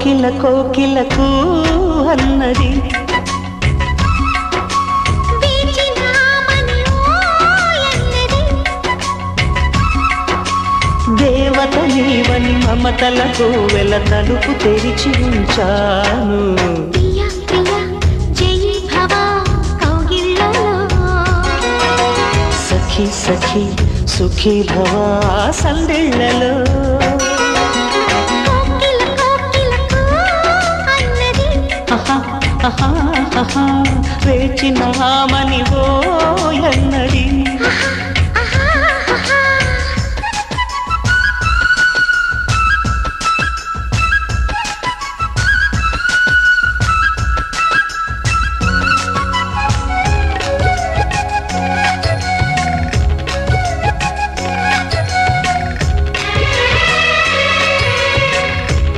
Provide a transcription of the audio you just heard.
కోకిల కోకిలకు అన్నది దేవత నీవని మమతలకు వెల తలుపు తెరిచి ఉంచాను. సఖీ సఖీ సుఖీ భవా సందెళ్ళలో వేచిన